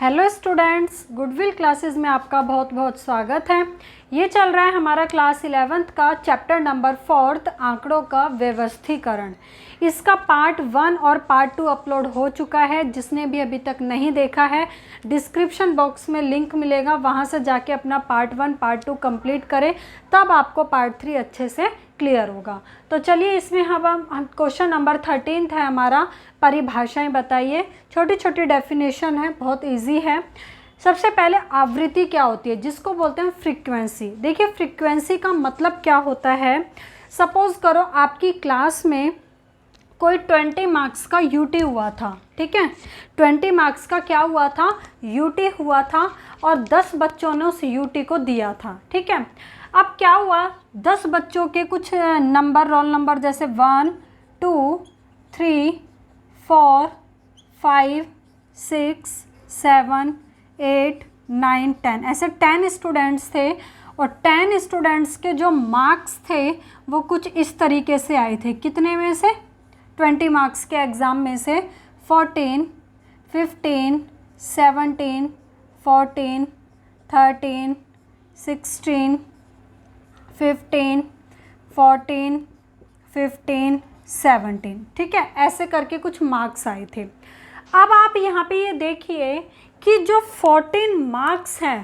Hello students, goodwill classes में आपका बहुत बहुत स्वागत है। ये चल रहा है हमारा क्लास 11th का चैप्टर नंबर 4 आंकड़ों का व्यवस्थीकरण। इसका पार्ट 1 और पार्ट 2 अपलोड हो चुका है। जिसने भी अभी तक नहीं देखा है, डिस्क्रिप्शन बॉक्स में लिंक मिलेगा, वहाँ से जाके अपना पार्ट 1 पार्ट 2 कंप्लीट करें, तब आपको पार्ट 3 अच्छे से क्लियर होगा। तो चलिए, इसमें हम क्वेश्चन नंबर 13 है हमारा, परिभाषाएं बताइए। छोटी छोटी डेफिनेशन है, बहुत इजी है। सबसे पहले आवृत्ति क्या होती है, जिसको बोलते हैं फ्रीक्वेंसी। देखिए, फ्रीक्वेंसी का मतलब क्या होता है। सपोज करो आपकी क्लास में कोई 20 मार्क्स का यूटी हुआ था, ठीक है। 20 मार्क्स का क्या हुआ था, यूटी हुआ था, और 10 बच्चों ने उस यूटी को दिया था, ठीक है। अब क्या हुआ, 10 बच्चों के कुछ नंबर, रोल नंबर जैसे 1 2 3 4 5 6 7 8 9 10, ऐसे 10 स्टूडेंट्स थे। और 10 स्टूडेंट्स के जो मार्क्स थे वो कुछ इस तरीके से आए थे। कितने में से, 20 मार्क्स के एग्ज़ाम में से 14 15 17 14 13 16 15 14 15 17, ठीक है। ऐसे करके कुछ मार्क्स आए थे। अब आप यहाँ पे ये देखिए कि जो 14 मार्क्स हैं,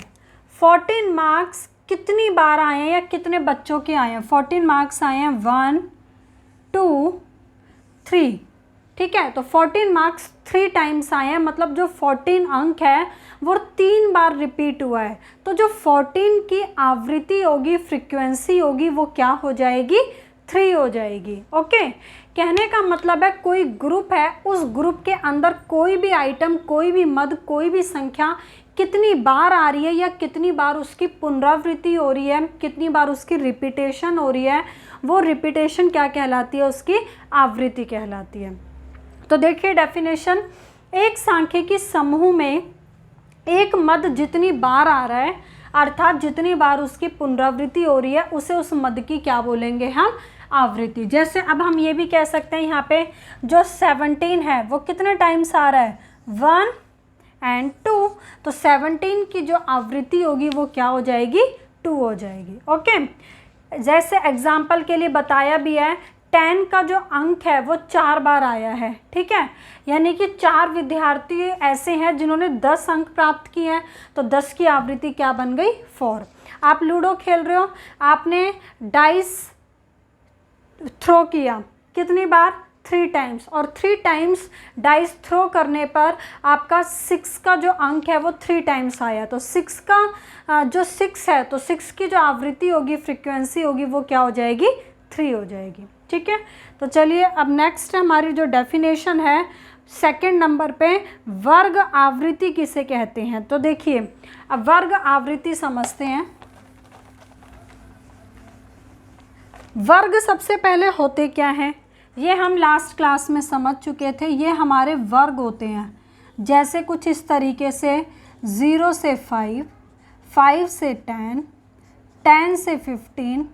14 मार्क्स कितनी बार आए हैं या कितने बच्चों के आए हैं। 14 मार्क्स आए हैं 1 2 3, ठीक है। तो 14 मार्क्स 3 टाइम्स आए हैं, मतलब जो 14 अंक है वो 3 बार रिपीट हुआ है। तो जो 14 की आवृत्ति होगी, फ्रीक्वेंसी होगी, वो क्या हो जाएगी, 3 हो जाएगी। ओके, कहने का मतलब है कोई ग्रुप है, उस ग्रुप के अंदर कोई भी आइटम, कोई भी मद, कोई भी संख्या कितनी बार आ रही है या कितनी बार उसकी पुनरावृत्ति हो रही है, कितनी बार उसकी रिपीटेशन हो रही है, वो रिपीटेशन क्या कहलाती है, उसकी आवृत्ति कहलाती है। तो देखिए डेफिनेशन, एक सांख्यिकी समूह में एक मद जितनी बार आ रहा है, अर्थात जितनी बार उसकी पुनरावृत्ति हो रही है, उसे उस मद की क्या बोलेंगे हम, आवृत्ति। जैसे अब हम ये भी कह सकते हैं, यहाँ पे जो 17 है वो कितने टाइम्स आ रहा है, 1 और 2। तो 17 की जो आवृत्ति होगी वो क्या हो जाएगी, 2 हो जाएगी। ओके, जैसे एग्जाम्पल के लिए बताया भी है, 10 का जो अंक है वो 4 बार आया है, ठीक है। यानी कि 4 विद्यार्थी ऐसे हैं जिन्होंने 10 अंक प्राप्त किए हैं, तो 10 की आवृत्ति क्या बन गई, 4। आप लूडो खेल रहे हो, आपने डाइस थ्रो किया, कितनी बार, 3 टाइम्स, और 3 टाइम्स डाइस थ्रो करने पर आपका 6 का जो अंक है वो 3 टाइम्स आया। तो 6 का जो 6 है, तो 6 की जो आवृत्ति होगी, फ्रीक्वेंसी होगी, वो क्या हो जाएगी, 3 हो जाएगी, ठीक है। तो चलिए, अब नेक्स्ट हमारी जो डेफिनेशन है सेकंड नंबर पे, वर्ग आवृत्ति किसे कहते हैं। तो देखिए, अब वर्ग आवृत्ति समझते हैं। वर्ग सबसे पहले होते क्या हैं, ये हम लास्ट क्लास में समझ चुके थे। ये हमारे वर्ग होते हैं, जैसे कुछ इस तरीके से 0 से 5, 5 से 10, 10 से 15,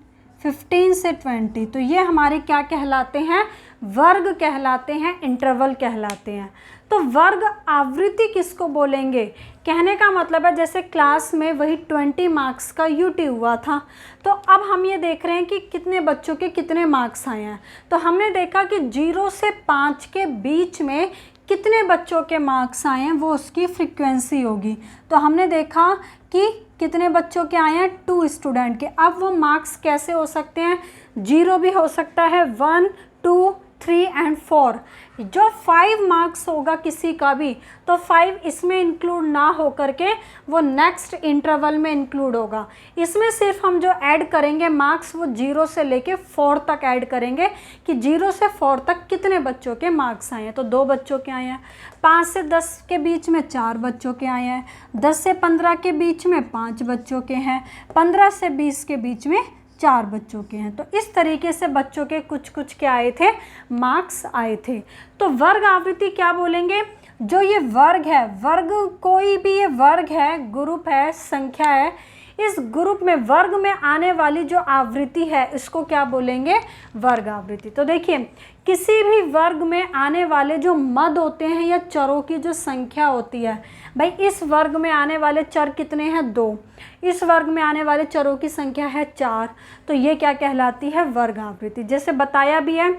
15 से 20। तो ये हमारे क्या कहलाते हैं, वर्ग कहलाते हैं, इंटरवल कहलाते हैं। तो वर्ग आवृत्ति किसको बोलेंगे, कहने का मतलब है जैसे क्लास में वही 20 मार्क्स का यूटी हुआ था, तो अब हम ये देख रहे हैं कि कितने बच्चों के कितने मार्क्स आए हैं। तो हमने देखा कि 0 से 5 के बीच में कितने बच्चों के मार्क्स आए हैं, वो उसकी फ्रीक्वेंसी होगी। तो हमने देखा कि कितने बच्चों के आए हैं, 2 स्टूडेंट के। अब वो मार्क्स कैसे हो सकते हैं, 0 भी हो सकता है, 1 2 3 और 4। जो 5 मार्क्स होगा किसी का भी, तो 5 इसमें इंक्लूड ना हो करके वो नेक्स्ट इंटरवल में इंक्लूड होगा। इसमें सिर्फ हम जो ऐड करेंगे मार्क्स, वो 0 से लेके 4 तक ऐड करेंगे कि 0 से 4 तक कितने बच्चों के मार्क्स आए हैं। तो 2 बच्चों के आए हैं, 5 से 10 के बीच में 4 बच्चों के आए हैं, 10 से 15 के बीच में 5 बच्चों के हैं, 15 से 20 के बीच में 4 बच्चों के हैं। तो इस तरीके से बच्चों के कुछ कुछ क्या आए थे, मार्क्स आए थे। तो वर्ग आवृत्ति क्या बोलेंगे, जो ये वर्ग है, वर्ग कोई भी ये वर्ग है, ग्रुप है, संख्या है, इस ग्रुप में वर्ग में आने वाली जो आवृत्ति है इसको क्या बोलेंगे, वर्ग आवृत्ति। तो देखिए किसी भी वर्ग में आने वाले जो मद होते हैं या चरों की जो संख्या होती है, भाई इस वर्ग में आने वाले चर कितने हैं, 2, इस वर्ग में आने वाले चरों की संख्या है 4, तो ये क्या कहलाती है, वर्ग आवृत्ति। जैसे बताया भी है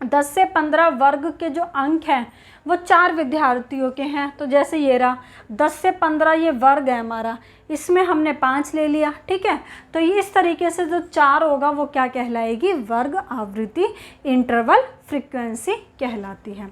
10 से 15 वर्ग के जो अंक हैं वो 4 विद्यार्थियों के हैं। तो जैसे ये रहा 10 से 15 ये वर्ग है हमारा, इसमें हमने 5 ले लिया, ठीक है। तो ये इस तरीके से जो 4 होगा वो क्या कहलाएगी, वर्ग आवृत्ति, इंटरवल फ्रीक्वेंसी कहलाती है।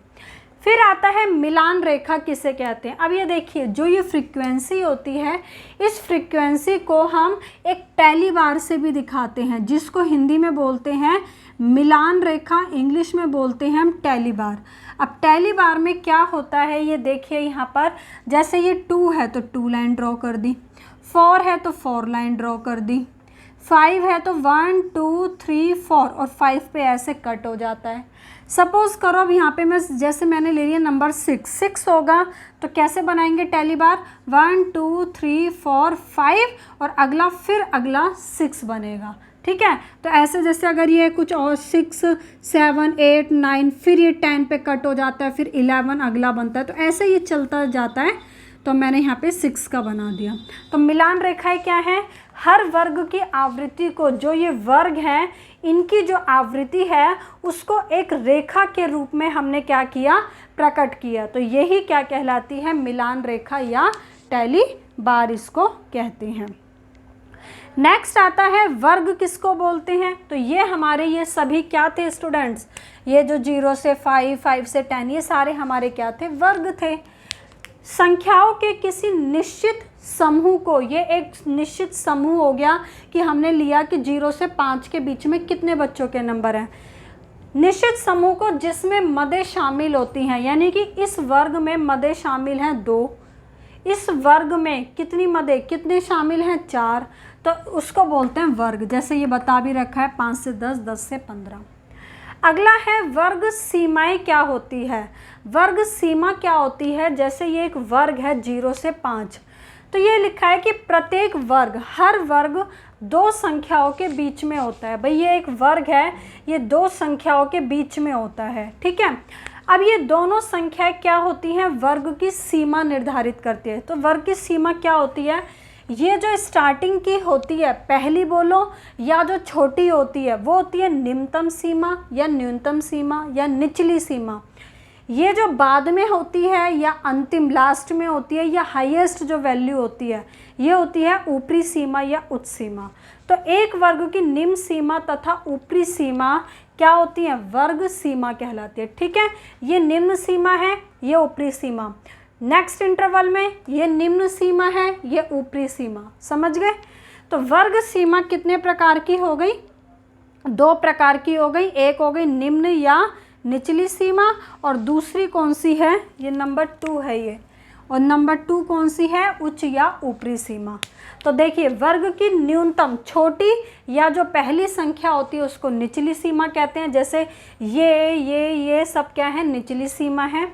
फिर आता है मिलान रेखा किसे कहते हैं। अब ये देखिए जो ये फ्रीक्वेंसी होती है, इस फ्रीक्वेंसी को हम एक टेली बार से भी दिखाते हैं, जिसको हिंदी में बोलते हैं मिलान रेखा, इंग्लिश में बोलते हैं हम टेली बार। अब टेली बार में क्या होता है ये देखिए, यहाँ पर जैसे ये 2 है तो 2 लाइन ड्रॉ कर दी, 4 है तो 4 लाइन ड्रॉ कर दी, 5 है तो 1 2 3 4 और 5 पे ऐसे कट हो जाता है। सपोज़ करो अब यहाँ पे मैं जैसे मैंने ले लिया नंबर 6 होगा, तो कैसे बनाएंगे टेली बार, 1 2 3 4 5 और अगला फिर अगला 6 बनेगा, ठीक है। तो ऐसे जैसे अगर ये कुछ और 6 7 8 9 फिर ये 10 पे कट हो जाता है, फिर 11 अगला बनता है, तो ऐसे ये चलता जाता है। तो मैंने यहाँ पे 6 का बना दिया। तो मिलान रेखाएं क्या है, हर वर्ग की आवृत्ति को, जो ये वर्ग हैं इनकी जो आवृत्ति है उसको एक रेखा के रूप में हमने क्या किया, प्रकट किया। तो यही क्या कहलाती है, मिलान रेखा या टेली बार इसको कहते हैं। नेक्स्ट आता है वर्ग किसको बोलते हैं। तो ये हमारे ये सभी क्या थे स्टूडेंट्स, ये जो 0 से 5 5 से 10 ये सारे हमारे क्या थे, वर्ग थे। संख्याओं के किसी निश्चित समूह को, ये एक निश्चित समूह हो गया कि हमने लिया कि 0 से 5 के बीच में कितने बच्चों के नंबर हैं, निश्चित समूह को जिसमें मदें शामिल होती हैं, यानी कि इस वर्ग में मदें शामिल हैं 2, इस वर्ग में कितनी मदें कितने शामिल हैं 4, तो उसको बोलते हैं वर्ग। जैसे ये बता भी रखा है 5 से 10 10 से 15। अगला है वर्ग सीमाएं क्या होती है। वर्ग सीमा क्या होती है, जैसे ये एक वर्ग है 0 से 5, तो ये लिखा है कि प्रत्येक वर्ग, हर वर्ग 2 संख्याओं के बीच में होता है। भाई ये एक वर्ग है, ये 2 संख्याओं के बीच में होता है, ठीक है। अब ये दोनों संख्याएं क्या होती हैं, वर्ग की सीमा निर्धारित करती है। तो वर्ग की सीमा क्या होती है, ये जो स्टार्टिंग की होती है पहली बोलो या जो छोटी होती है वो होती है निम्नतम सीमा या न्यूनतम सीमा या निचली सीमा। ये जो बाद में होती है या अंतिम लास्ट में होती है या हाईएस्ट जो वैल्यू होती है ये होती है ऊपरी सीमा या उच्च सीमा। तो एक वर्ग की निम्न सीमा तथा ऊपरी सीमा क्या होती है, वर्ग सीमा कहलाती है, ठीक है। ये निम्न सीमा है, ये ऊपरी सीमा। नेक्स्ट इंटरवल में ये निम्न सीमा है, ये ऊपरी सीमा, समझ गए। तो वर्ग सीमा कितने प्रकार की हो गई, 2 प्रकार की हो गई। एक हो गई निम्न या निचली सीमा और दूसरी कौन सी है, ये नंबर 2 है ये, और नंबर 2 कौन सी है, उच्च या ऊपरी सीमा। तो देखिए वर्ग की न्यूनतम छोटी या जो पहली संख्या होती है उसको निचली सीमा कहते हैं। जैसे ये सब क्या है, निचली सीमा है।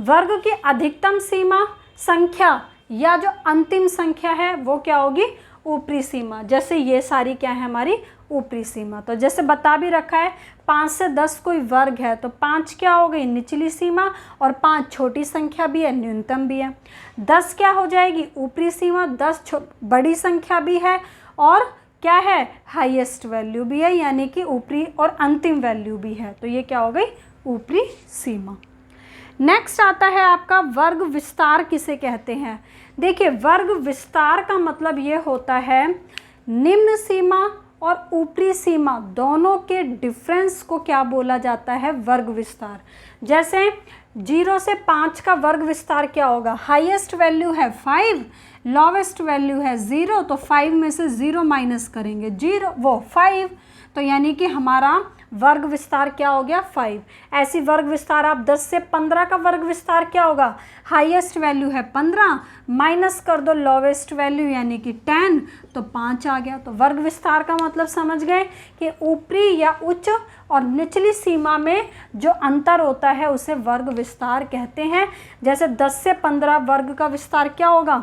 वर्ग की अधिकतम सीमा संख्या या जो अंतिम संख्या है वो क्या होगी, ऊपरी सीमा। जैसे ये सारी क्या है, हमारी ऊपरी सीमा। तो जैसे बता भी रखा है 5 से 10 कोई वर्ग है तो 5 क्या हो गई, निचली सीमा, और 5 छोटी संख्या भी है, न्यूनतम भी है। 10 क्या हो जाएगी, ऊपरी सीमा, 10 बड़ी संख्या भी है और क्या है, हाईएस्ट वैल्यू भी है, यानी कि ऊपरी और अंतिम वैल्यू भी है। तो ये क्या हो गई, ऊपरी सीमा। नेक्स्ट आता है आपका वर्ग विस्तार किसे कहते हैं। देखिए वर्ग विस्तार का मतलब ये होता है निम्न सीमा और ऊपरी सीमा दोनों के डिफरेंस को क्या बोला जाता है, वर्ग विस्तार। जैसे 0 से 5 का वर्ग विस्तार क्या होगा, हाईएस्ट वैल्यू है 5, लोवेस्ट वैल्यू है 0, तो 5 में से 0 माइनस करेंगे 0 वो 5, तो यानी कि हमारा वर्ग विस्तार क्या हो गया, 5। ऐसी वर्ग विस्तार आप 10 से 15 का वर्ग विस्तार क्या होगा, हाईएस्ट वैल्यू है 15, माइनस कर दो लोवेस्ट वैल्यू यानी कि 10, तो 5 आ गया। तो वर्ग विस्तार का मतलब समझ गए कि ऊपरी या उच्च और निचली सीमा में जो अंतर होता है उसे वर्ग विस्तार कहते हैं। जैसे 10 से 15 वर्ग का विस्तार क्या होगा,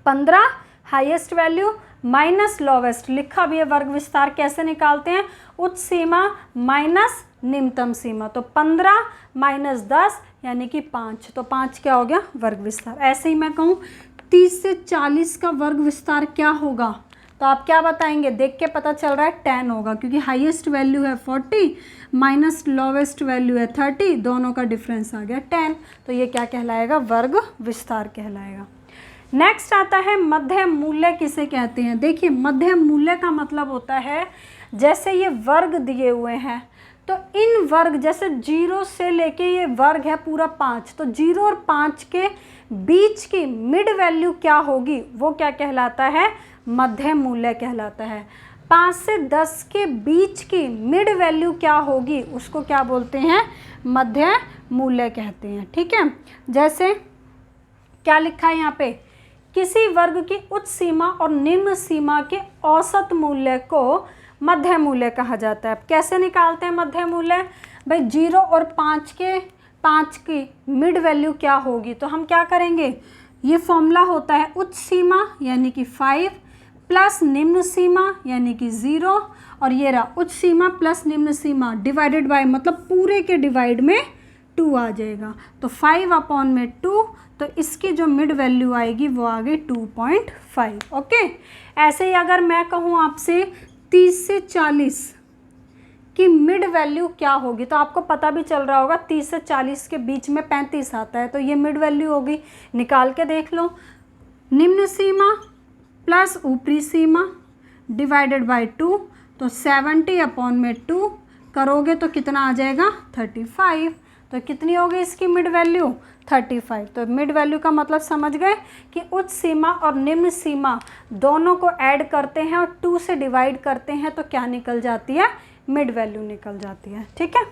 15 हाईएस्ट वैल्यू, माइनस लोवेस्ट, लिखा भी है वर्ग विस्तार। कैसे निकालते हैं? उच्च सीमा माइनस निम्नतम सीमा। तो 15 माइनस 10 यानी कि 5, तो 5 क्या हो गया? वर्ग विस्तार। ऐसे ही मैं कहूँ 30 से 40 का वर्ग विस्तार क्या होगा, तो आप क्या बताएंगे? देख के पता चल रहा है 10 होगा, क्योंकि हाईएस्ट वैल्यू है 40 माइनस लोवेस्ट वैल्यू है 30, दोनों का डिफरेंस आ गया 10, तो ये क्या कहलाएगा? वर्ग विस्तार कहलाएगा। नेक्स्ट आता है मध्य मूल्य किसे कहते हैं? देखिए मध्य मूल्य का मतलब होता है जैसे ये वर्ग दिए हुए हैं, तो इन वर्ग जैसे 0 से लेके ये वर्ग है पूरा 5, तो 0 और 5 के बीच की मिड वैल्यू क्या होगी, वो क्या कहलाता है? मध्य मूल्य कहलाता है। 5 से 10 के बीच की मिड वैल्यू क्या होगी, उसको क्या बोलते हैं? मध्य मूल्य कहते हैं। ठीक है, जैसे क्या लिखा है यहाँ पे? किसी वर्ग की उच्च सीमा और निम्न सीमा के औसत मूल्य को मध्य मूल्य कहा जाता है। कैसे निकालते हैं मध्य मूल्य? भाई 0 और 5 की मिड वैल्यू क्या होगी, तो हम क्या करेंगे? ये फॉर्मूला होता है उच्च सीमा यानी कि 5 प्लस निम्न सीमा यानी कि 0, और ये रहा उच्च सीमा प्लस निम्न सीमा डिवाइडेड बाय, मतलब पूरे के डिवाइड में 2 आ जाएगा, तो 5/2, तो इसकी जो मिड वैल्यू आएगी वो आ गई 2.5। ओके, ऐसे ही अगर मैं कहूँ आपसे 30 से 40 की मिड वैल्यू क्या होगी, तो आपको पता भी चल रहा होगा 30 से 40 के बीच में 35 आता है, तो ये मिड वैल्यू होगी। निकाल के देख लो, निम्न सीमा प्लस ऊपरी सीमा डिवाइडेड बाय 2, तो 70/2 करोगे तो कितना आ जाएगा? 35। तो कितनी हो गई इसकी मिड वैल्यू? 35। तो मिड वैल्यू का मतलब समझ गए कि उच्च सीमा और निम्न सीमा दोनों को ऐड करते हैं और 2 से डिवाइड करते हैं तो क्या निकल जाती है? मिड वैल्यू निकल जाती है। ठीक है,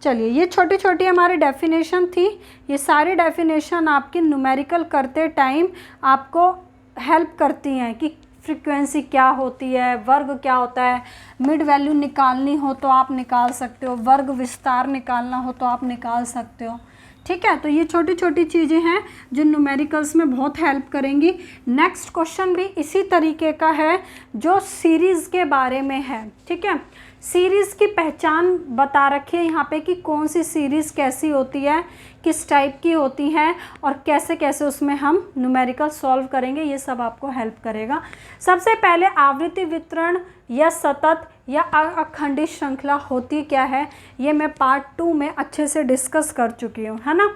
चलिए ये छोटी छोटी हमारी डेफिनेशन थी। ये सारी डेफिनेशन आपकी न्यूमेरिकल करते टाइम आपको हेल्प करती हैं कि फ्रीक्वेंसी क्या होती है, वर्ग क्या होता है, मिड वैल्यू निकालनी हो तो आप निकाल सकते हो, वर्ग विस्तार निकालना हो तो आप निकाल सकते हो। ठीक है, तो ये छोटी छोटी चीज़ें हैं जो न्यूमेरिकल्स में बहुत हेल्प करेंगी। नेक्स्ट क्वेश्चन भी इसी तरीके का है जो सीरीज़ के बारे में है। ठीक है, सीरीज़ की पहचान बता रखी है यहाँ पे कि कौन सी सीरीज़ कैसी होती है, किस टाइप की होती है और कैसे कैसे उसमें हम न्यूमेरिकल सॉल्व करेंगे, ये सब आपको हेल्प करेगा। सबसे पहले आवृत्ति वितरण या सतत या अखंडित श्रृंखला होती क्या है, ये मैं पार्ट 2 में अच्छे से डिस्कस कर चुकी हूँ, है ना।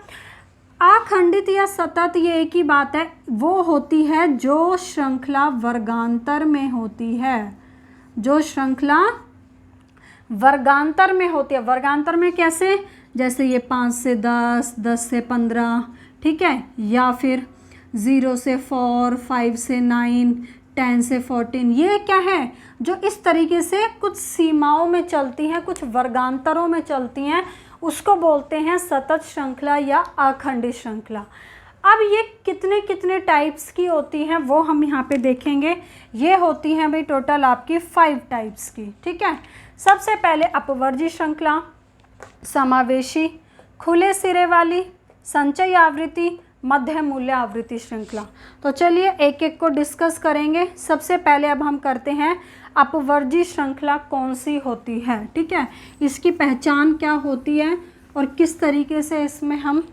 अखंडित या सतत ये एक ही बात है, वो होती है जो श्रृंखला वर्गांतर में होती है, जो श्रृंखला वर्गांतर में होती है। वर्गांतर में कैसे? जैसे ये 5 से 10, 10 से 15, ठीक है, या फिर 0 से 4, 5 से 9, 10 से 14, ये क्या है? जो इस तरीके से कुछ सीमाओं में चलती हैं, कुछ वर्गांतरों में चलती हैं, उसको बोलते हैं सतत श्रृंखला या अखंडित श्रृंखला। अब ये कितने कितने टाइप्स की होती हैं वो हम यहाँ पे देखेंगे। ये होती हैं भाई टोटल आपकी 5 टाइप्स की। ठीक है, सबसे पहले अपवर्जी श्रृंखला, समावेशी, खुले सिरे वाली, संचयी आवृत्ति, मध्य मूल्य आवृत्ति श्रृंखला। तो चलिए एक एक को डिस्कस करेंगे। सबसे पहले अब हम करते हैं अपवर्जी श्रृंखला कौन सी होती है। ठीक है, इसकी पहचान क्या होती है और किस तरीके से इसमें हम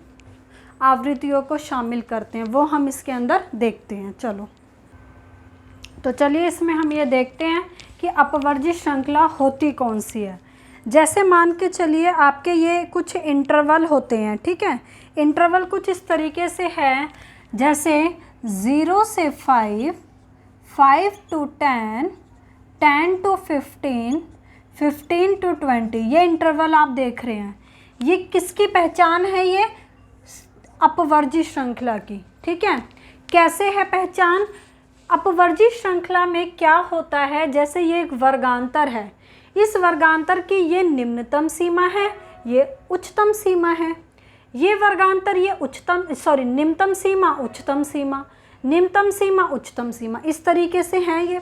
आवृत्तियों को शामिल करते हैं वो हम इसके अंदर देखते हैं। चलो तो चलिए इसमें हम ये देखते हैं कि अपवर्जी श्रृंखला होती कौन सी है। जैसे मान के चलिए आपके ये कुछ इंटरवल होते हैं। ठीक है, इंटरवल कुछ इस तरीके से है, जैसे 0 से 5, 5 to 10, 10 to 15, 15 to 20, ये इंटरवल आप देख रहे हैं। ये किसकी पहचान है? ये अपवर्जी श्रृंखला की। ठीक है, कैसे है पहचान? अपवर्जी श्रृंखला में क्या होता है, जैसे ये एक वर्गांतर है, इस वर्गांतर की ये निम्नतम सीमा है, ये उच्चतम सीमा है, ये वर्गांतर ये निम्नतम सीमा, उच्चतम सीमा, निम्नतम सीमा, उच्चतम सीमा, इस तरीके से है ये।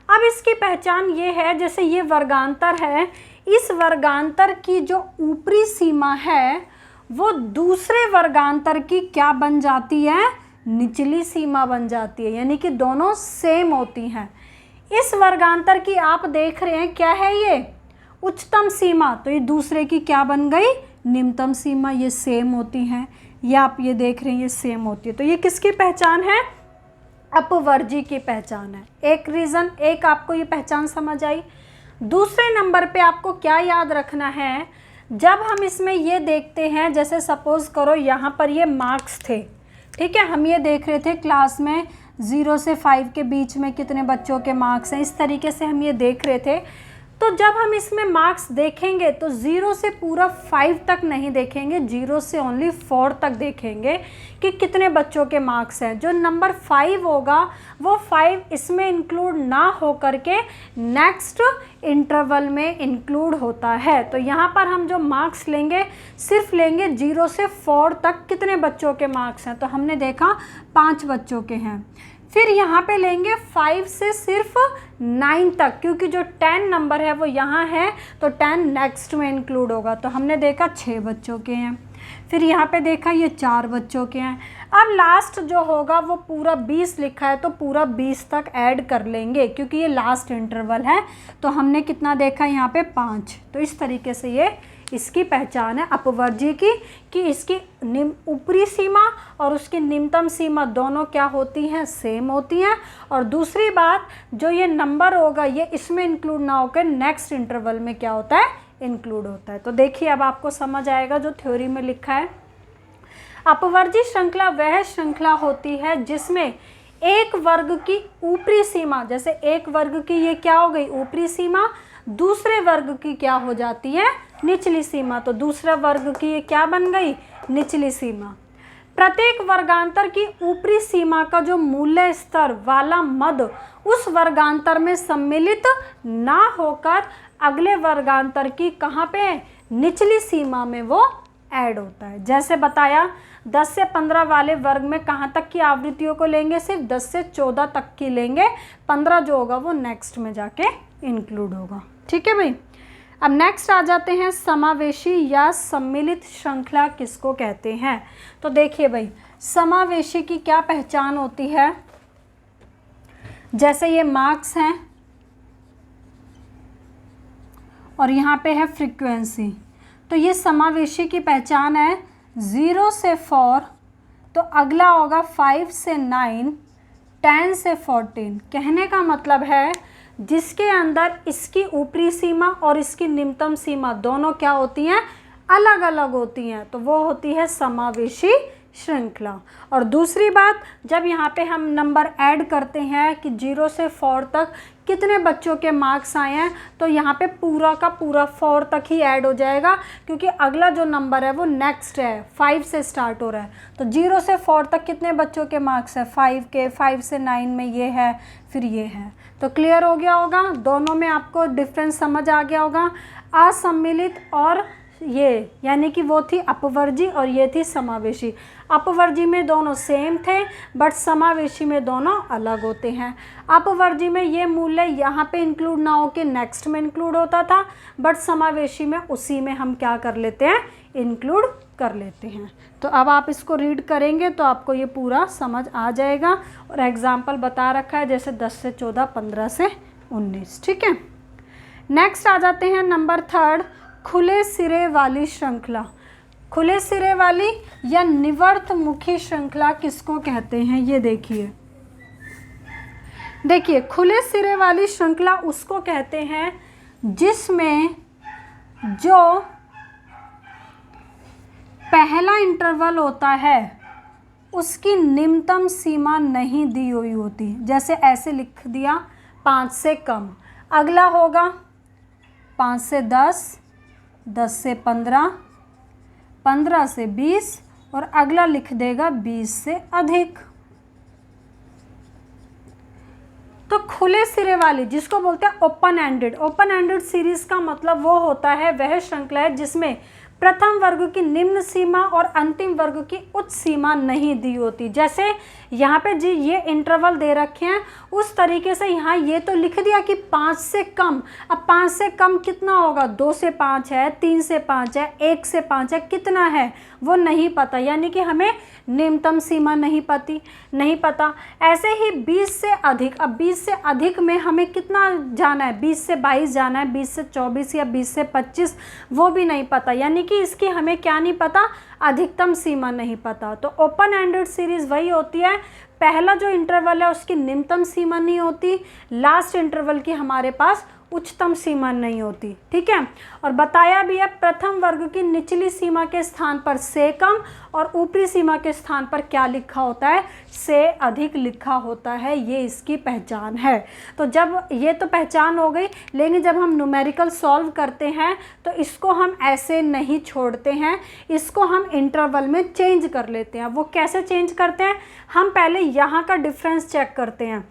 अब इसकी पहचान ये है, जैसे ये वर्गांतर है, इस वर्गांतर की जो ऊपरी सीमा है वो दूसरे वर्गांतर की क्या बन जाती है? निचली सीमा बन जाती है, यानी कि दोनों सेम होती हैं। इस वर्गांतर की आप देख रहे हैं क्या है, ये उच्चतम सीमा, तो ये दूसरे की क्या बन गई, निम्नतम सीमा। ये सेम होती हैं, ये आप ये देख रहे हैं ये सेम होती है। तो ये किसकी पहचान है, अपवर्जी की पहचान है। एक रीज़न, एक आपको ये पहचान समझ आई। दूसरे नंबर पे आपको क्या याद रखना है, जब हम इसमें ये देखते हैं, जैसे सपोज करो यहाँ पर ये मार्क्स थे, ठीक है, हम ये देख रहे थे क्लास में 0 से 5 के बीच में कितने बच्चों के मार्क्स हैं, इस तरीके से हम ये देख रहे थे। तो जब हम इसमें मार्क्स देखेंगे तो 0 से पूरा 5 तक नहीं देखेंगे, 0 से ओनली 4 तक देखेंगे कि कितने बच्चों के मार्क्स हैं। जो नंबर 5 होगा वो 5 इसमें इंक्लूड ना हो करके नेक्स्ट इंटरवल में इंक्लूड होता है। तो यहाँ पर हम जो मार्क्स लेंगे सिर्फ लेंगे 0 से 4 तक कितने बच्चों के मार्क्स हैं, तो हमने देखा 5 बच्चों के हैं। फिर यहाँ पे लेंगे 5 से सिर्फ 9 तक, क्योंकि जो 10 नंबर है वो यहाँ है तो 10 नेक्स्ट में इंक्लूड होगा, तो हमने देखा 6 बच्चों के हैं। फिर यहाँ पे देखा ये 4 बच्चों के हैं। अब लास्ट जो होगा वो पूरा 20 लिखा है तो पूरा 20 तक ऐड कर लेंगे, क्योंकि ये लास्ट इंटरवल है। तो हमने कितना देखा यहाँ पे 5। तो इस तरीके से ये इसकी पहचान है अपवर्जी की, कि इसकी ऊपरी सीमा और उसकी निम्नतम सीमा दोनों क्या होती हैं, सेम होती हैं। और दूसरी बात, जो ये नंबर होगा ये इसमें इंक्लूड ना होकर नेक्स्ट इंटरवल में क्या होता है, इंक्लूड होता है। तो देखिए अब आपको समझ आएगा जो थ्योरी में लिखा है। अपवर्जी श्रृंखला वह श्रृंखला होती है जिसमें एक वर्ग की ऊपरी सीमा, जैसे एक वर्ग की ये क्या हो गई ऊपरी सीमा, दूसरे वर्ग की क्या हो जाती है, निचली सीमा। तो दूसरा वर्ग की ये क्या बन गई, निचली सीमा। प्रत्येक वर्गांतर की ऊपरी सीमा का जो मूल्य स्तर वाला मद उस वर्गांतर में सम्मिलित ना होकर अगले वर्गांतर की कहाँ पे, निचली सीमा में वो ऐड होता है। जैसे बताया 10 से 15 वाले वर्ग में कहाँ तक की आवृत्तियों को लेंगे, सिर्फ 10 से 14 तक की लेंगे, 15 जो होगा वो नेक्स्ट में जाके इंक्लूड होगा। ठीक है भाई। अब नेक्स्ट आ जाते हैं समावेशी या सम्मिलित श्रृंखला किसको कहते हैं। तो देखिए भाई, समावेशी की क्या पहचान होती है, जैसे ये मार्क्स हैं और यहाँ पे है फ्रीक्वेंसी, तो ये समावेशी की पहचान है 0 से 4, तो अगला होगा 5 से 9, 10 से 14। कहने का मतलब है जिसके अंदर इसकी ऊपरी सीमा और इसकी निम्नतम सीमा दोनों क्या होती हैं, अलग अलग होती हैं, तो वो होती है समावेशी श्रृंखला। और दूसरी बात, जब यहाँ पे हम नंबर ऐड करते हैं कि 0 से 4 तक कितने बच्चों के मार्क्स आए हैं, तो यहाँ पे पूरा का पूरा 4 तक ही ऐड हो जाएगा, क्योंकि अगला जो नंबर है वो नेक्स्ट है, 5 से स्टार्ट हो रहा है। तो 0 से 4 तक कितने बच्चों के मार्क्स है, 5 के, 5 से 9 में ये है, फिर ये है। तो क्लियर हो गया होगा, दोनों में आपको डिफरेंस समझ आ गया होगा। असम्मिलित और ये, यानी कि वो थी अपवर्जी और ये थी समावेशी। अपवर्जी में दोनों सेम थे बट समावेशी में दोनों अलग होते हैं। अपवर्जी में ये मूल्य यहाँ पे इंक्लूड ना होकर नेक्स्ट में इंक्लूड होता था, बट समावेशी में उसी में हम क्या कर लेते हैं, इंक्लूड कर लेते हैं। तो अब आप इसको रीड करेंगे तो आपको ये पूरा समझ आ जाएगा। और एग्जाम्पल बता रखा है जैसे 10 से 14, 15 से 19। ठीक है। नेक्स्ट आ जाते हैं नंबर 3, खुले सिरे वाली श्रृंखला। खुले सिरे वाली या निवर्तमुखी श्रृंखला किसको कहते हैं, ये देखिए। देखिए, खुले सिरे वाली श्रृंखला उसको कहते हैं जिसमें जो पहला इंटरवल होता है उसकी निम्नतम सीमा नहीं दी हुई होती। जैसे ऐसे लिख दिया 5 से कम, अगला होगा 5 से 10, 10 से 15, 15 से 20 और अगला लिख देगा 20 से अधिक। तो खुले सिरे वाली जिसको बोलते हैं open ended. Open ended series का मतलब वो होता है, वह श्रृंखला है जिसमें प्रथम वर्ग की निम्न सीमा और अंतिम वर्ग की उच्च सीमा नहीं दी होती। जैसे यहाँ पे जी ये इंटरवल दे रखे हैं, उस तरीके से यहाँ ये तो लिख दिया कि 5 से कम। अब 5 से कम कितना होगा, 2 से 5 है, 3 से 5 है, 1 से 5 है, कितना है, वो नहीं पता, यानी कि हमें न्यूनतम सीमा नहीं पता। ऐसे ही 20 से अधिक, अब 20 से अधिक में हमें कितना जाना है, 20 से 22 जाना है, 20 से 24 या 20 से 25 वो भी नहीं पता, यानी कि इसकी हमें क्या नहीं पता, अधिकतम सीमा नहीं पता। तो ओपन एंडेड सीरीज़ वही होती है, पहला जो इंटरवल है उसकी निम्नतम सीमा नहीं होती, लास्ट इंटरवल की हमारे पास उच्चतम सीमा नहीं होती, ठीक है। और बताया भी है प्रथम वर्ग की निचली सीमा के स्थान पर से कम और ऊपरी सीमा के स्थान पर क्या लिखा होता है, से अधिक लिखा होता है, ये इसकी पहचान है। तो जब ये तो पहचान हो गई, लेकिन जब हम न्यूमेरिकल सॉल्व करते हैं तो इसको हम ऐसे नहीं छोड़ते हैं, इसको हम इंटरवल में चेंज कर लेते हैं। वो कैसे चेंज करते हैं, हम पहले यहाँ का डिफरेंस चेक करते हैं।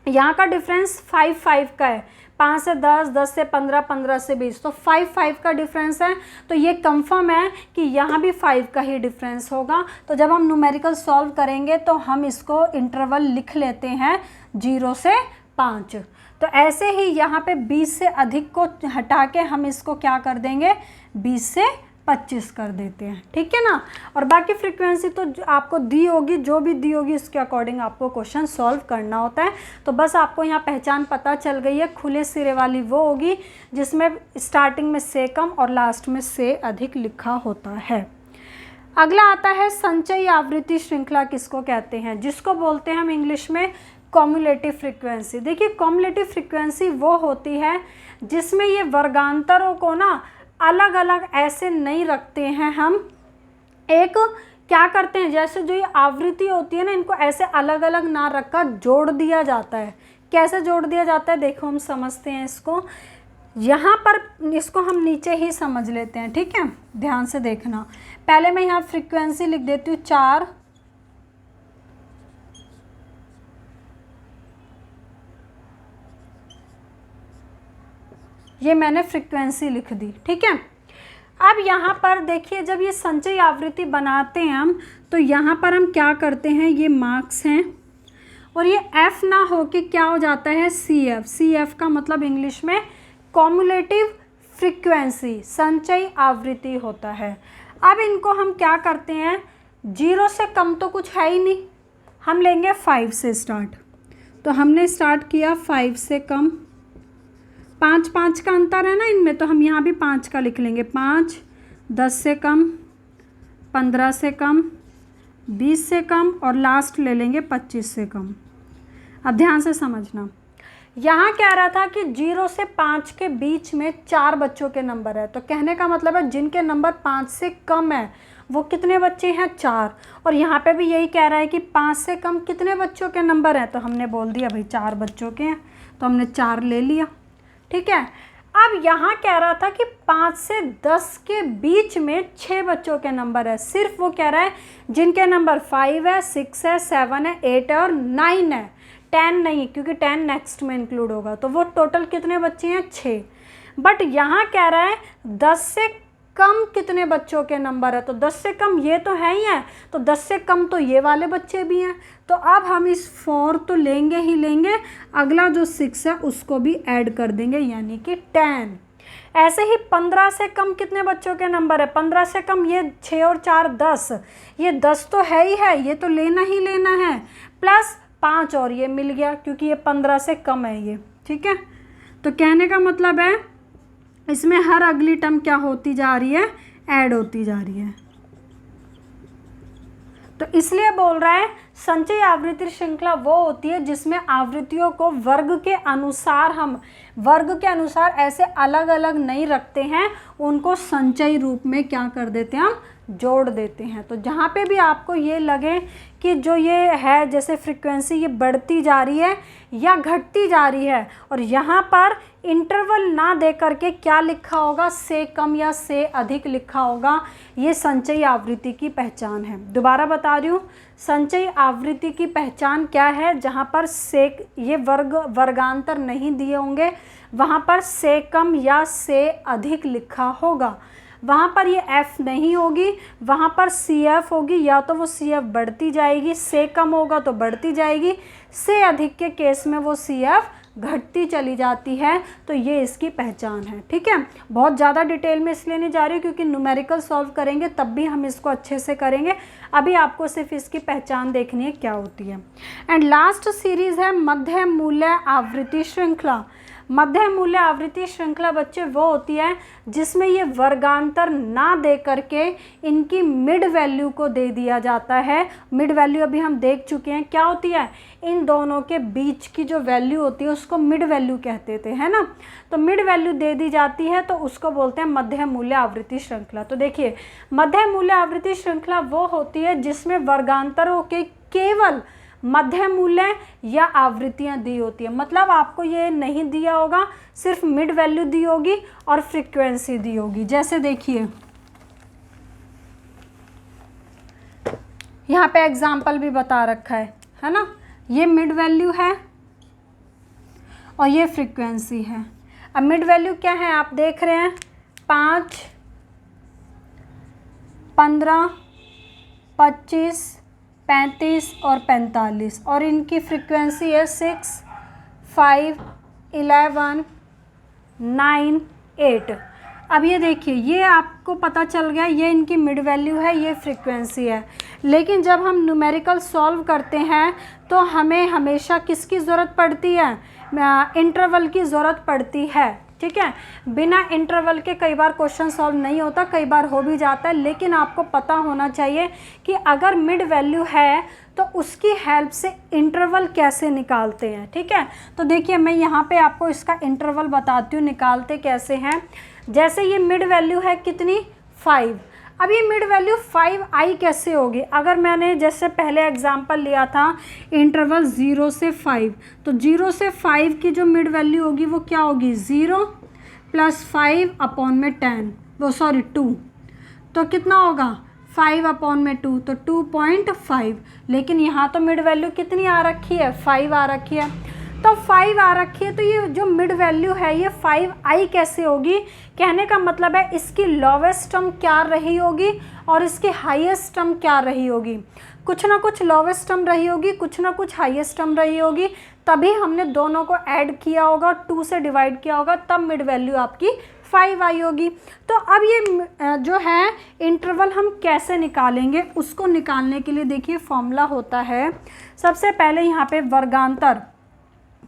यहाँ का डिफरेंस 5 का है, 5 से 10, 10 से 15, 15 से 20, तो 5 का डिफरेंस है। तो ये कंफर्म है कि यहाँ भी 5 का ही डिफरेंस होगा। तो जब हम न्यूमेरिकल सॉल्व करेंगे तो हम इसको इंटरवल लिख लेते हैं 0 से 5। तो ऐसे ही यहाँ पे 20 से अधिक को हटा के हम इसको क्या कर देंगे, 20 से 25 कर देते हैं, ठीक है ना। और बाकी फ्रीक्वेंसी तो आपको दी होगी, जो भी दी होगी उसके अकॉर्डिंग आपको क्वेश्चन सॉल्व करना होता है। तो बस आपको यहाँ पहचान पता चल गई है, खुले सिरे वाली वो होगी जिसमें स्टार्टिंग में से कम और लास्ट में से अधिक लिखा होता है। अगला आता है संचयी आवृत्ति श्रृंखला किसको कहते हैं, जिसको बोलते हैं हम इंग्लिश में कॉम्युलेटिव फ्रीक्वेंसी। देखिए कॉम्युलेटिव फ्रीक्वेंसी वो होती है जिसमें ये वर्गांतरों को ना अलग अलग ऐसे नहीं रखते हैं, हम एक क्या करते हैं, जैसे जो ये आवृत्ति होती है ना, इनको ऐसे अलग अलग ना रखकर जोड़ दिया जाता है। कैसे जोड़ दिया जाता है, देखो हम समझते हैं इसको। यहाँ पर इसको हम नीचे ही समझ लेते हैं, ठीक है, ध्यान से देखना। पहले मैं यहाँ फ्रीक्वेंसी लिख देती हूँ 4, ये मैंने फ्रीक्वेंसी लिख दी, ठीक है। अब यहाँ पर देखिए जब ये संचयी आवृत्ति बनाते हैं हम, तो यहाँ पर हम क्या करते हैं, ये मार्क्स हैं और ये F ना हो के क्या हो जाता है, CF। CF का मतलब इंग्लिश में कॉम्युलेटिव फ्रीक्वेंसी, संचयी आवृत्ति होता है। अब इनको हम क्या करते हैं, 0 से कम तो कुछ है ही नहीं, हम लेंगे 5 से स्टार्ट। तो हमने स्टार्ट किया 5 से कम, 5 का अंतर है ना इनमें, तो हम यहाँ भी 5 का लिख लेंगे। 5, 10 से कम, 15 से कम, 20 से कम और लास्ट ले लेंगे 25 से कम। अब ध्यान से समझना, यहाँ कह रहा था कि 0 से 5 के बीच में 4 बच्चों के नंबर है। तो कहने का मतलब है जिनके नंबर 5 से कम है वो कितने बच्चे हैं, 4। और यहाँ पे भी यही कह रहा है कि 5 से कम कितने बच्चों के नंबर हैं, तो हमने बोल दिया भाई 4 बच्चों के हैं, तो हमने 4 ले लिया, ठीक है। अब यहाँ कह रहा था कि 5 से 10 के बीच में 6 बच्चों के नंबर है। सिर्फ वो कह रहा है जिनके नंबर 5 है, 6 है, 7 है, 8 है और 9 है, 10 नहीं, क्योंकि 10 नेक्स्ट में इंक्लूड होगा। तो वो टोटल कितने बच्चे हैं, 6। बट यहाँ कह रहा है 10 से कम कितने बच्चों के नंबर है, तो 10 से कम ये तो है ही है, तो 10 से कम तो ये वाले बच्चे भी हैं। तो अब हम इस 4 तो लेंगे ही लेंगे, अगला जो 6 है उसको भी ऐड कर देंगे, यानी कि 10। ऐसे ही 15 से कम कितने बच्चों के नंबर है, 15 से कम ये 6 और 4 10, ये 10 तो है ही है, ये तो लेना ही लेना है, प्लस 5 और ये मिल गया क्योंकि ये 15 से कम है ये, ठीक है। तो कहने का मतलब है इसमें हर अगली टर्म क्या होती जा रही है, ऐड होती जा रही है। तो इसलिए बोल रहा है संचयी आवृत्ति श्रृंखला वो होती है जिसमें आवृत्तियों को वर्ग के अनुसार, हम वर्ग के अनुसार ऐसे अलग अलग नहीं रखते हैं, उनको संचयी रूप में क्या कर देते हैं, हम जोड़ देते हैं। तो जहाँ पे भी आपको ये लगे कि जो ये है जैसे फ्रीक्वेंसी ये बढ़ती जा रही है या घटती जा रही है, और यहाँ पर इंटरवल ना दे करके क्या लिखा होगा, से कम या से अधिक लिखा होगा, ये संचयी आवृत्ति की पहचान है। दोबारा बता रही हूँ, संचयी आवृत्ति की पहचान क्या है, जहाँ पर से ये वर्गांतर नहीं दिए होंगे, वहाँ पर से कम या से अधिक लिखा होगा। वहाँ पर ये F नहीं होगी, वहाँ पर CF होगी, या तो वो CF बढ़ती जाएगी, से कम होगा तो बढ़ती जाएगी, से अधिक के केस में वो CF घटती चली जाती है, तो ये इसकी पहचान है। ठीक है, बहुत ज़्यादा डिटेल में इसलिए नहीं जा रही क्योंकि न्यूमेरिकल सॉल्व करेंगे तब भी हम इसको अच्छे से करेंगे। अभी आपको सिर्फ इसकी पहचान देखनी है क्या होती है। एंड लास्ट सीरीज़ है मध्य मूल्य आवृत्ति श्रृंखला। मध्य मूल्य आवृत्ति श्रृंखला बच्चे वो होती है जिसमें ये वर्गांतर ना दे करके इनकी मिड वैल्यू को दे दिया जाता है। मिड वैल्यू अभी हम देख चुके हैं क्या होती है, इन दोनों के बीच की जो वैल्यू होती है उसको मिड वैल्यू कहते थे, है ना। तो मिड वैल्यू दे दी जाती है तो उसको बोलते हैं मध्य मूल्य आवृत्ति श्रृंखला। तो देखिए, मध्य मूल्य आवृत्ति श्रृंखला वो होती है जिसमें वर्गांतरों के केवल मध्य मूल्य या आवृत्तियां दी होती है। मतलब आपको ये नहीं दिया होगा, सिर्फ मिड वैल्यू दी होगी और फ्रीक्वेंसी दी होगी। जैसे देखिए यहाँ पे एग्जाम्पल भी बता रखा है ना। ये मिड वैल्यू है और ये फ्रीक्वेंसी है। अब मिड वैल्यू क्या है आप देख रहे हैं, 5, 15, 25, 35 और 45 और इनकी फ्रीक्वेंसी है 6, 5, 11, 9, 8। अब ये देखिए, ये आपको पता चल गया ये इनकी मिड वैल्यू है, ये फ्रीक्वेंसी है। लेकिन जब हम न्यूमेरिकल सॉल्व करते हैं तो हमें हमेशा किसकी ज़रूरत पड़ती है, इंटरवल की ज़रूरत पड़ती है। ठीक है, बिना इंटरवल के कई बार क्वेश्चन सॉल्व नहीं होता, कई बार हो भी जाता है। लेकिन आपको पता होना चाहिए कि अगर मिड वैल्यू है तो उसकी हेल्प से इंटरवल कैसे निकालते हैं। ठीक है, तो देखिए मैं यहाँ पे आपको इसका इंटरवल बताती हूँ निकालते कैसे हैं। जैसे ये मिड वैल्यू है कितनी, 5। अब ये मिड वैल्यू 5 आई कैसे होगी, अगर मैंने जैसे पहले एग्जांपल लिया था इंटरवल 0 से 5, तो 0 से 5 की जो मिड वैल्यू होगी वो क्या होगी, 0 + 5 अपॉन में 10, वो सॉरी 2, तो कितना होगा 5 अपॉन में 2, तो 2.5। लेकिन यहाँ तो मिड वैल्यू कितनी आ रखी है, 5 आ रखी है। तो 5 आ रखी है तो ये जो मिड वैल्यू है ये 5 आई कैसे होगी, कहने का मतलब है इसकी लोवेस्ट टर्म क्या रही होगी और इसकी हाईएस्ट टर्म क्या रही होगी। कुछ ना कुछ लोवेस्ट टर्म रही होगी, कुछ ना कुछ हाईएस्ट टर्म रही होगी, तभी हमने दोनों को ऐड किया होगा, 2 से डिवाइड किया होगा, तब मिड वैल्यू आपकी 5 आई होगी। तो अब ये जो है इंटरवल हम कैसे निकालेंगे, उसको निकालने के लिए देखिए फॉर्मूला होता है। सबसे पहले यहाँ पे वर्गांतर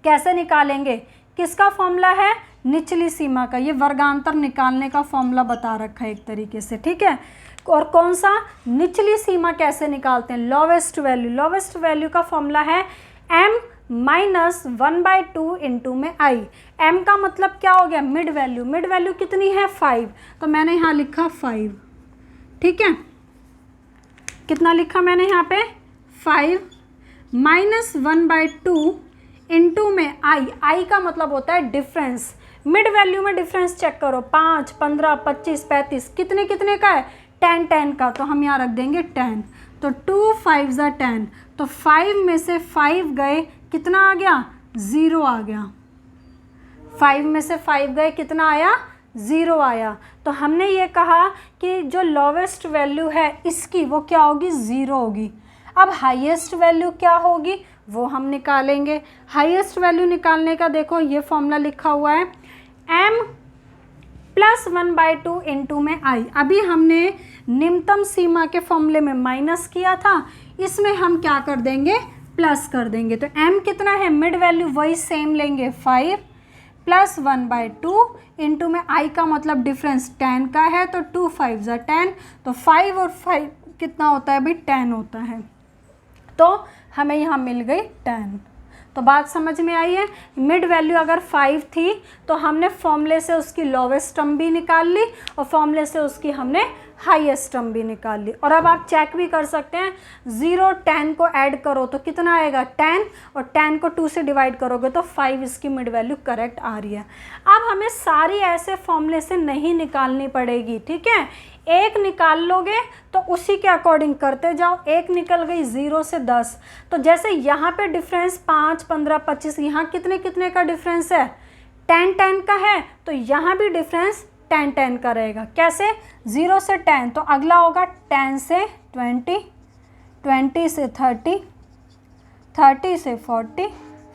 कैसे निकालेंगे, किसका फॉर्मूला है, निचली सीमा का। ये वर्गांतर निकालने का फॉर्मूला बता रखा है एक तरीके से। ठीक है, और कौन सा, निचली सीमा कैसे निकालते हैं, लोवेस्ट वैल्यू। लोवेस्ट वैल्यू का फॉर्मूला है m - 1/2 इंटू में i। m का मतलब क्या हो गया, मिड वैल्यू। मिड वैल्यू कितनी है, 5, तो मैंने यहाँ लिखा 5। ठीक है, कितना लिखा मैंने यहाँ पे, 5 - 1/2 इंटू में i का मतलब होता है डिफरेंस। मिड वैल्यू में डिफरेंस चेक करो, 5, 15, 25, 35 कितने कितने का है, 10, 10 का, तो हम यहाँ रख देंगे 10। तो 2 5 = 10, तो 5 में से 5 गए, कितना आ गया, 0 आ गया। 5 में से 5 गए, कितना आया, 0 आया। तो हमने ये कहा कि जो लोवेस्ट वैल्यू है इसकी वो क्या होगी, 0 होगी। अब हाईएस्ट वैल्यू क्या होगी वो हम निकालेंगे। हाईएस्ट वैल्यू निकालने का देखो ये फॉर्मूला लिखा हुआ है, m + 1/2 इंटू में i। अभी हमने निम्नतम सीमा के फॉर्मूले में माइनस किया था, इसमें हम क्या कर देंगे, प्लस कर देंगे। तो m कितना है, मिड वैल्यू वही सेम लेंगे, 5 + 1/2 इंटू में i का मतलब डिफरेंस 10 का है, तो 2 5 = 10, तो 5 और 5 कितना होता है भाई, 10 होता है। तो हमें यहाँ मिल गई 10। तो बात समझ में आई है। मिड वैल्यू अगर 5 थी तो हमने फॉर्मूले से उसकी लोवेस्ट टर्म भी निकाल ली और फॉर्मूले से उसकी हमने हाईएस्ट टर्म भी निकाल ली। और अब आप चेक भी कर सकते हैं, 0 10 को ऐड करो तो कितना आएगा, 10, और 10 को 2 से डिवाइड करोगे तो 5 इसकी मिड वैल्यू करेक्ट आ रही है। अब हमें सारी ऐसे फॉर्मूले से नहीं निकालनी पड़ेगी। ठीक है, एक निकाल लोगे तो उसी के अकॉर्डिंग करते जाओ। एक निकल गई 0 से 10, तो जैसे यहाँ पे डिफरेंस 5, 15, 25, यहाँ कितने कितने का डिफरेंस है, 10, 10 का है, तो यहाँ भी डिफरेंस 10, 10 का रहेगा। कैसे, 0 से 10, तो अगला होगा 10 से 20, 20 से 30, 30 से 40,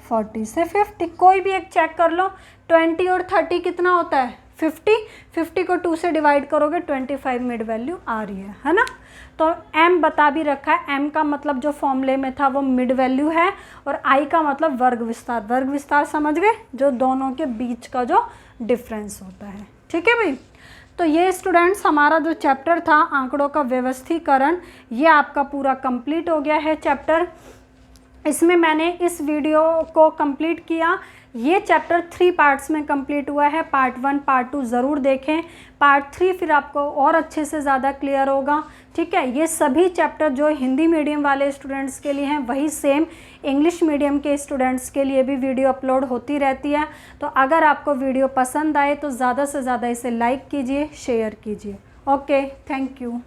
40 से 50, कोई भी एक चेक कर लो। 20 और 30 कितना होता है 50, 50 को 2 से डिवाइड करोगे 25 मिड वैल्यू आ रही है ना। तो m बता भी रखा है, m का मतलब जो फॉर्मूले में था वो मिड वैल्यू है, और i का मतलब वर्ग विस्तार। वर्ग विस्तार समझ गए, जो दोनों के बीच का जो डिफरेंस होता है। ठीक है भाई। तो ये स्टूडेंट्स हमारा जो चैप्टर था आंकड़ों का व्यवस्थीकरण, ये आपका पूरा कंप्लीट हो गया है चैप्टर। इसमें मैंने इस वीडियो को कंप्लीट किया। ये चैप्टर 3 पार्ट्स में कंप्लीट हुआ है। पार्ट 1 पार्ट 2 ज़रूर देखें, पार्ट 3 फिर आपको और अच्छे से ज़्यादा क्लियर होगा। ठीक है। ये सभी चैप्टर जो हिंदी मीडियम वाले स्टूडेंट्स के लिए हैं, वही सेम इंग्लिश मीडियम के स्टूडेंट्स के लिए भी वीडियो अपलोड होती रहती है। तो अगर आपको वीडियो पसंद आए तो ज़्यादा से ज़्यादा इसे लाइक कीजिए, शेयर कीजिए। Okay, thank you.